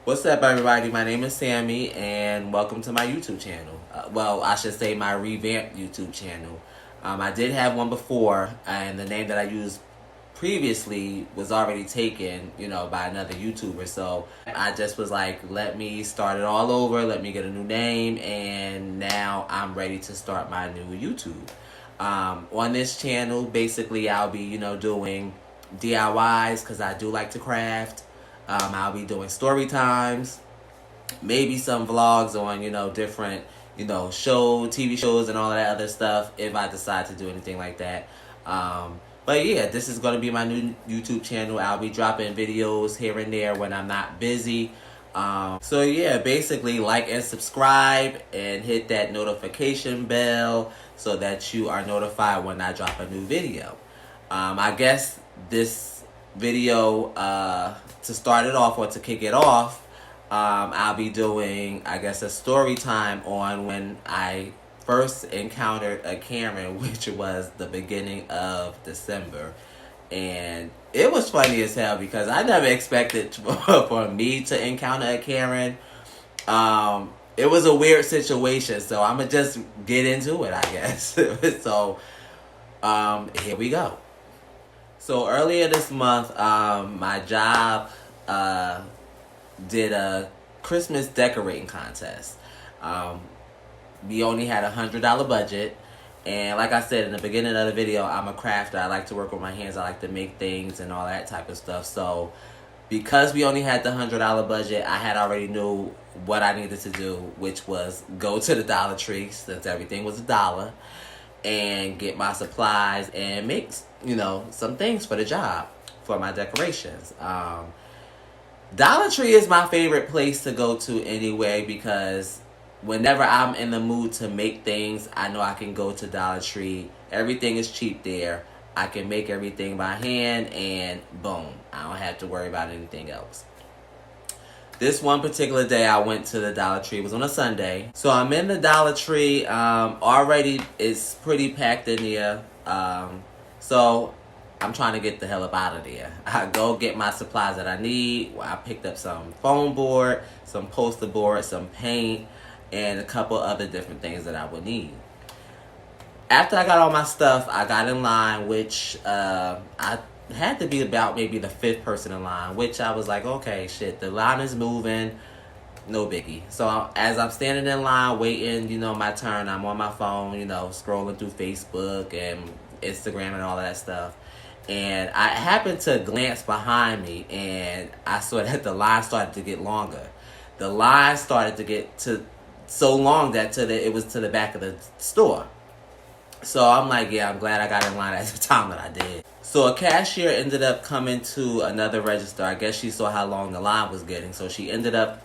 What's up, everybody? My name is Sammy, and welcome to my YouTube channel. Well, I should say my revamped YouTube channel. I did have one before, and the name that I used previously was already taken, by another YouTuber. So I just was like, let me start it all over, let me get a new name, and now I'm ready to start my new YouTube. On this channel, basically, I'll be, doing DIYs because I do like to craft. I'll be doing story times, maybe some vlogs on, different, TV shows and all of that other stuff if I decide to do anything like that. But yeah, this is going to be my new YouTube channel. I'll be dropping videos here and there when I'm not busy. So yeah, basically like and subscribe and hit that notification bell so that you are notified when I drop a new video. I guess this video, to start it off or to kick it off, I'll be doing, I guess, a story time on when I first encountered a Karen, which was the beginning of December. And it was funny as hell because I never expected for me to encounter a Karen. It was a weird situation, so I'm going to just get into it, I guess. So, here we go. So earlier this month, my job did a Christmas decorating contest. We only had $100 budget. And like I said in the beginning of the video, I'm a crafter. I like to work with my hands. I like to make things and all that type of stuff. So because we only had the $100 budget, I had already knew what I needed to do, which was go to the Dollar Tree, since everything was $1, and get my supplies and make, some things for the job, for my decorations. Dollar Tree is my favorite place to go to anyway, because whenever I'm in the mood to make things, I know I can go to Dollar Tree. Everything is cheap there. I can make everything by hand, and boom, I don't have to worry about anything else. This one particular day I went to the Dollar Tree. It was on a Sunday. So I'm in the Dollar Tree. Already it's pretty packed in here. So I'm trying to get the hell up out of there. I go get my supplies that I need. I picked up some foam board, some poster board, some paint, and a couple other different things that I would need. After I got all my stuff, I got in line, which I had to be about maybe the 5th person in line, which I was like, okay, shit, the line is moving, no biggie. So as I'm standing in line waiting, my turn, I'm on my phone, scrolling through Facebook and Instagram and all of that stuff. And I happened to glance behind me, and I saw that the line started to get longer. The line started to get so long that it was to the back of the store. So I'm like, yeah, I'm glad I got in line at the time that I did. So a cashier ended up coming to another register. I guess she saw how long the line was getting. So she ended up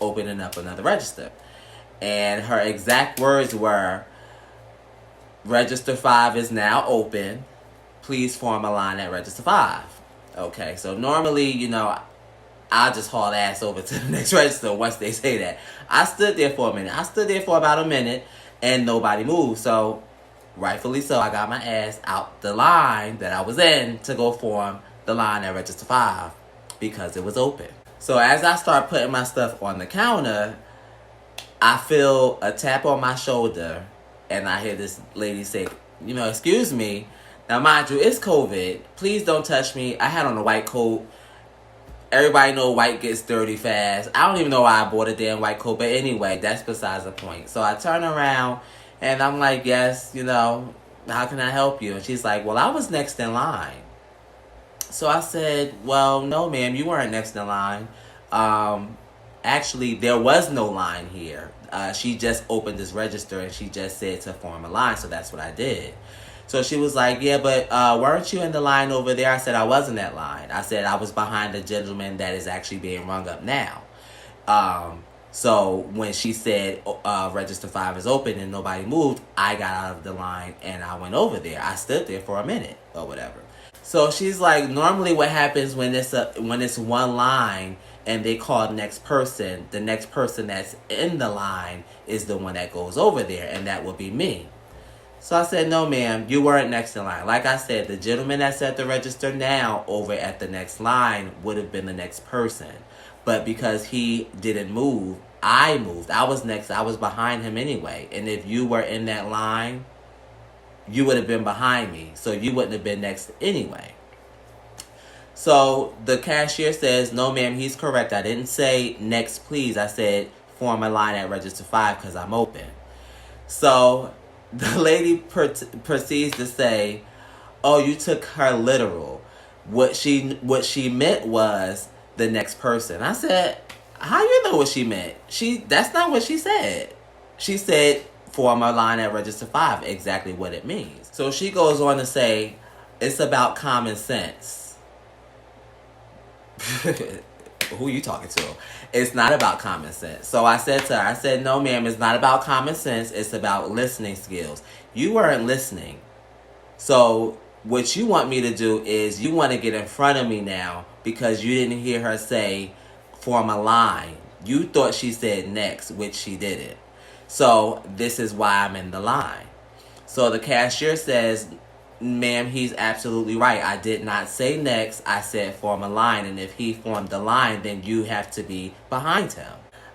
opening up another register. And her exact words were, Register 5 is now open. Please form a line at Register 5. Okay, so normally, I'll just haul ass over to the next register once they say that. I stood there for a minute. I stood there for about a minute, and nobody moved. So rightfully so, I got my ass out the line that I was in to go form the line at Register 5 because it was open. So as I start putting my stuff on the counter, I feel a tap on my shoulder, and I hear this lady say, excuse me. Now, mind you, it's COVID. Please don't touch me. I had on a white coat. Everybody know white gets dirty fast. I don't even know why I bought a damn white coat. But anyway, that's besides the point. So I turn around, and I'm like, yes, how can I help you? And she's like, well, I was next in line. So I said, well, no, ma'am, you weren't next in line. Actually, there was no line here. She just opened this register, and she just said to form a line, so that's what I did. So she was like, yeah, but weren't you in the line over there? I said, I was in that line. I said, I was behind the gentleman that is actually being rung up now. So when she said register 5 is open and nobody moved, I got out of the line and I went over there. I stood there for a minute or whatever. So she's like, normally what happens when it's one line and they call the next person that's in the line is the one that goes over there, and that would be me. So I said, no, ma'am, you weren't next in line. Like I said, the gentleman that's at the register now over at the next line would have been the next person. But because he didn't move, I moved. I was next. I was behind him anyway. And if you were in that line, you would have been behind me. So you wouldn't have been next anyway. So the cashier says, no, ma'am, he's correct. I didn't say next, please. I said form a line at register 5 because I'm open. So the lady proceeds to say, oh, you took her literal. What she meant was the next person. I said, how you know what she meant? That's not what she said. She said form a line at register 5, exactly what it means. So she goes on to say, it's about common sense. Who you talking to? It's not about common sense. So I said to her, no, ma'am, it's not about common sense. It's about listening skills. You weren't listening. So what you want me to do is you want to get in front of me now because you didn't hear her say form a line. You thought she said next, which she didn't. So this is why I'm in the line. So the cashier says, ma'am, he's absolutely right. I did not say next. I said form a line. And if he formed the line, then you have to be behind him.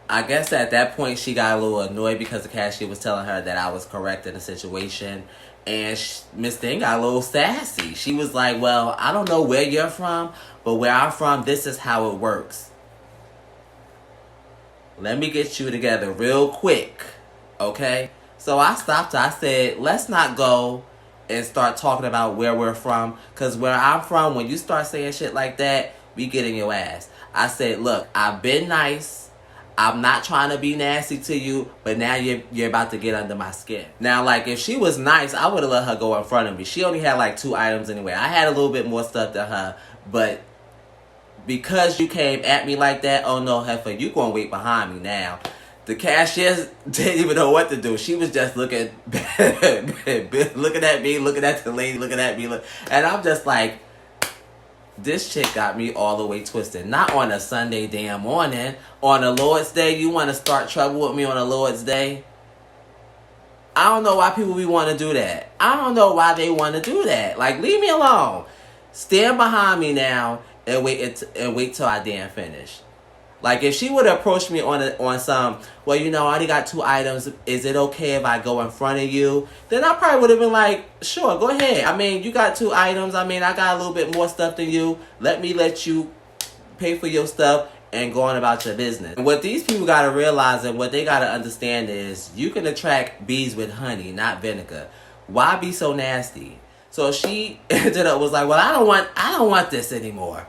I guess at that point she got a little annoyed because the cashier was telling her that I was correct in the situation. And Miss Thing got a little sassy. She was like, well, I don't know where you're from, but where I'm from, this is how it works. Let me get you together real quick, okay? So I stopped her. I said, let's not go and start talking about where we're from. Because where I'm from, when you start saying shit like that, we get in your ass. I said, look, I've been nice. I'm not trying to be nasty to you, but now you're about to get under my skin. Now, like, if she was nice, I would have let her go in front of me. She only had like 2 items anyway. I had a little bit more stuff than her, but because you came at me like that, oh no, heifer, you gonna wait behind me now. The cashier didn't even know what to do. She was just looking at me, looking at the lady, looking at me. And I'm just like, this chick got me all the way twisted. Not on a Sunday damn morning. On a Lord's Day, you want to start trouble with me on a Lord's Day? I don't know why people want to do that. I don't know why they want to do that. Like, leave me alone. Stand behind me now and wait till I damn finish. Like, if she would have approached me on some, well, you know, I already got 2 items. Is it okay if I go in front of you? Then I probably would have been like, sure, go ahead. I mean, you got 2 items. I mean, I got a little bit more stuff than you. Let you pay for your stuff and go on about your business. And what these people got to realize and what they got to understand is you can attract bees with honey, not vinegar. Why be so nasty? So she ended up was like, well, I don't want this anymore.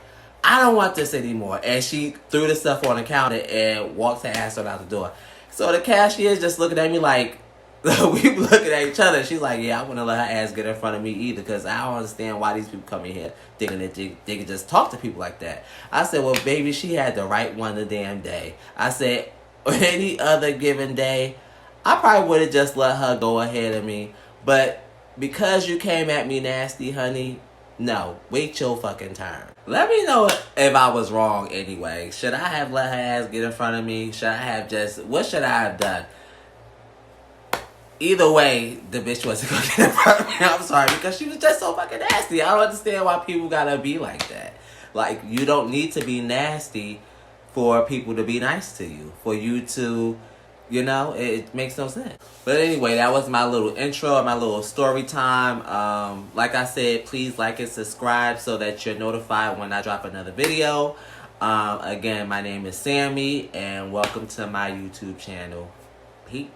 I don't want this anymore. And she threw the stuff on the counter and walked her ass out the door. So the cashier is just looking at me like, we looking at each other. She's like, yeah, I wouldn't let her ass get in front of me either because I don't understand why these people come in here thinking that they can just talk to people like that. I said, well, baby, she had the right one the damn day. I said, any other given day, I probably would have just let her go ahead of me. But because you came at me nasty, honey, no, wait your fucking turn. Let me know if I was wrong anyway. Should I have let her ass get in front of me? Should I have what should I have done? Either way, the bitch wasn't gonna get in front of me. I'm sorry, because she was just so fucking nasty. I don't understand why people gotta be like that. Like, you don't need to be nasty for people to be nice to you. For you to, you know, it makes no sense. But anyway, that was my little intro, my little story time. Like I said, please like and subscribe so that you're notified when I drop another video. Again, my name is Sammy, and welcome to my YouTube channel. Peace.